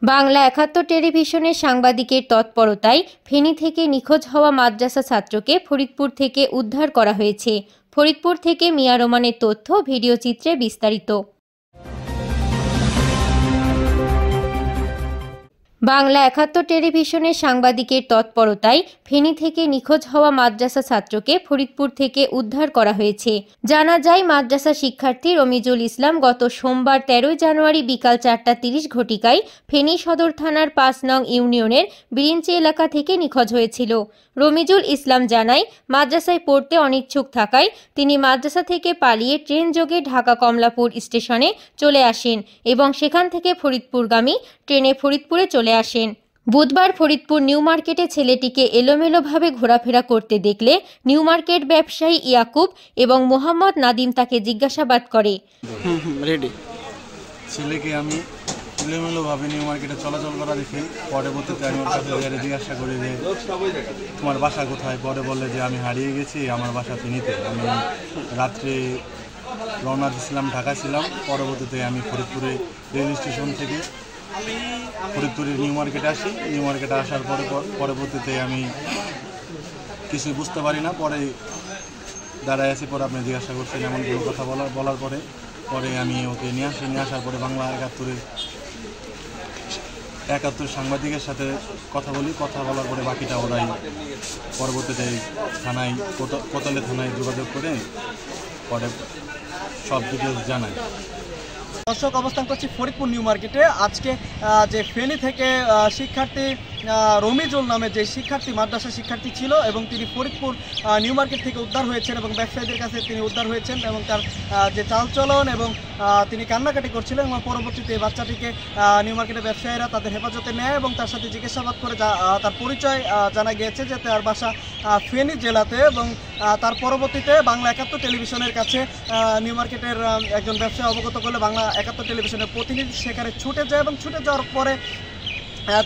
বাংলা ৭১ টেলিভিশনের সাংবাদিকের তৎপরতায় ফেনী থেকে নিখোঁজ হওয়া মাদ্রাসা ছাত্রকে ফরিদপুর থেকে উদ্ধার করা হয়েছে। ফরিদপুর থেকে মিয়া রোমানের তথ্য, ভিডিও চিত্রে বিস্তারিত। বাংলা ৭১ টেলিভিশনের সাংবাদিকের তৎপরতায় ফেনী থেকে নিখোঁজ হওয়া মাদ্রাসা ছাত্রকে ফরিদপুর থেকে উদ্ধার করা হয়েছে। জানা যায়, মাদ্রাসা শিক্ষার্থী রমিজুল ইসলাম গত সোমবার ১৩ জানুয়ারি বিকাল ৪:৩০ ঘটিকায় ফেনী সদর থানার ৫ নং ইউনিয়নের বিরিঞ্চি এলাকা থেকে নিখোঁজ হয়েছিল। রমিজুল ইসলাম জানায়, মাদ্রাসায় পড়তে অনিচ্ছুক থাকায় তিনি মাদ্রাসা থেকে পালিয়ে ট্রেন যোগে ঢাকা কমলাপুর স্টেশনে চলে আসেন এবং সেখান থেকে ফরিদপুরগামী ট্রেনে ফরিদপুরে চলে আসেন। বুধবার ফরিদপুর নিউ মার্কেটে ছেলেটিকে এলোমেলোভাবে ঘোরাফেরা করতে দেখলে নিউ মার্কেট ব্যবসায়ী ইয়াকুব এবং মোহাম্মদ নাদিম তাকে জিজ্ঞাসাবাদ করে। ছেলেকে আমি এলোমেলোভাবে নিউ মার্কেটে চলাচল করা দেখি। পরবর্তীতে আমি ওর কাছে জিজ্ঞাসা করি যে তোমার বাসা কোথায়। পরে বললে যে আমি হারিয়ে গেছি, আমার বাসা ফেনীতে। আমি রাত্রে রওনা দিয়েছিলাম, ঢাকা ছিলাম। পরবর্তীতে আমি ফরিদপুরে রেল স্টেশন থেকে ফরিদপুরের নিউ মার্কেটে আসি। নিউ মার্কেটে আসার পরবর্তীতে আমি কিছুই বুঝতে পারি না। পরে দাঁড়ায় আছি, পরে আপনি জিজ্ঞাসা করছেন এমন কোনো কথা বলার পরে আমি ওকে নিয়ে আসার পরে বাংলা ৭১ সাংবাদিকের সাথে কথা বলার পরে বাকিটা ওরাই পরবর্তীতে থানায় কোতোয়ালি থানায় যোগাযোগ করে পরে সব ডিটেলস জানায়। দর্শক, অবস্থান করছি ফরিদপুর নিউ মার্কেটে। আজকে যে ফেনী থেকে শিক্ষার্থী রমিজুল নামে যে শিক্ষার্থী, মাদ্রাসা শিক্ষার্থী ছিল এবং তিনি ফরিদপুর নিউ মার্কেট থেকে উদ্ধার হয়েছেন এবং ব্যবসায়ীদের কাছে তিনি উদ্ধার হয়েছেন এবং তার যে চালচলন এবং তিনি কান্নাকাটি করছিলেন এবং পরবর্তীতে এই বাচ্চাটিকে নিউ মার্কেটের ব্যবসায়ীরা তাদের হেফাজতে নেয় এবং তার সাথে জিজ্ঞাসাবাদ করে তার পরিচয় জানা গিয়েছে যে তার বাসা ফেনী জেলাতে। এবং তার পরবর্তীতে বাংলা ৭১ টেলিভিশনের কাছে নিউ মার্কেটের একজন ব্যবসায়ী অবগত করলে বাংলা ৭১ টেলিভিশনের প্রতিনিধি সেখানে ছুটে যায় এবং ছুটে যাওয়ার পরে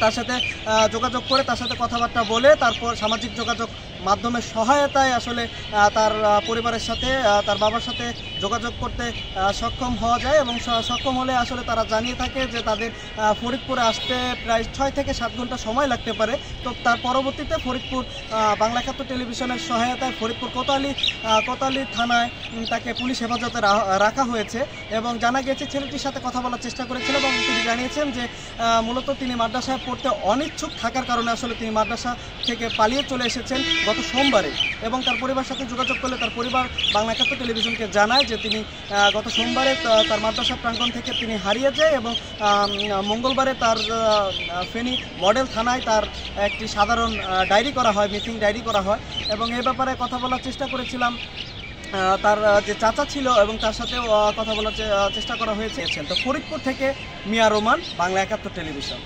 তার সাথে যোগাযোগ করে তার সাথে কথাবার্তা বলে তারপর সামাজিক যোগাযোগ মাধ্যমের সহায়তায় আসলে তার পরিবারের সাথে, তার বাবার সাথে যোগাযোগ করতে সক্ষম হওয়া যায় এবং সক্ষম হলে আসলে তারা জানিয়ে থাকে যে তাদের ফরিদপুরে আসতে প্রায় ৬ থেকে ৭ ঘন্টা সময় লাগতে পারে। তো তার পরবর্তীতে ফরিদপুর বাংলা ৭১ টেলিভিশনের সহায়তায় ফরিদপুর কোতোয়ালি থানায় তাকে পুলিশ হেফাজতে রাখা হয়েছে এবং জানা গেছে ছেলেটির সাথে কথা বলার চেষ্টা করেছিল এবং তিনি জানিয়েছেন যে মূলত তিনি মাদ্রাসায় পড়তে অনিচ্ছুক থাকার কারণে আসলে তিনি মাদ্রাসা থেকে পালিয়ে চলে এসেছেন গত সোমবারে। এবং তার পরিবারের সাথে যোগাযোগ করলে তার পরিবার বাংলা ৭১ টেলিভিশনকে জানায় যে তিনি গত সোমবারে তার মাদ্রাসা প্রাঙ্গণ থেকে তিনি হারিয়ে যায় এবং মঙ্গলবারে তার ফেনী মডেল থানায় তার একটি সাধারণ ডায়েরি করা হয়, মিসিং ডায়েরি করা হয়। এবং এই ব্যাপারে কথা বলার চেষ্টা করেছিলাম তার যে চাচা ছিল এবং তার সাথেও কথা বলার চেষ্টা করা হয়েছে। তো ফরিদপুর থেকে মিয়া রোমান, বাংলা ৭১ টেলিভিশন।